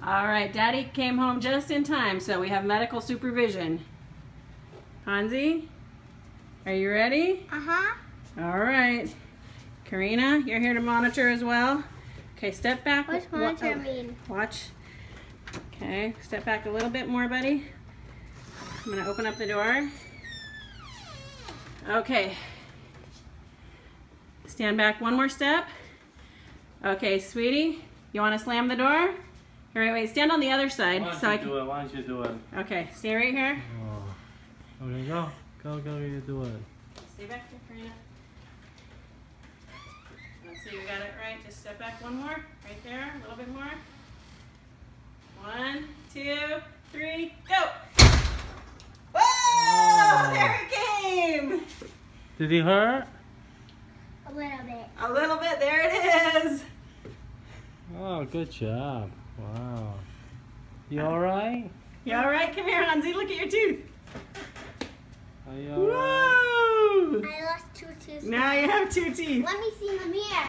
All right, Daddy came home just in time, so we have medical supervision. Hansi, are you ready? Uh-huh. All right. Karina, you're here to monitor as well. Okay, step back. What's monitor mean? Watch. Okay, step back a little bit more, buddy. I'm gonna open up the door. Okay. Stand back one more step. Okay, sweetie, you wanna slam the door? All right, wait, stand on the other side. Why don't you do it? Okay, stay right here. Oh. Okay, go, you do it. Stay back here, Karina. Let's see, we got it right. Just step back one more. Right there, a little bit more. 1, 2, 3, go! Whoa! Oh. There it came! Did it hurt? A little bit. A little bit, there it is! Oh, good job. Wow. You alright? You alright? Come here, Hansi, look at your tooth. Are you alright? Whoa! I lost 2 teeth. Now you have 2 teeth. Let me see in the mirror.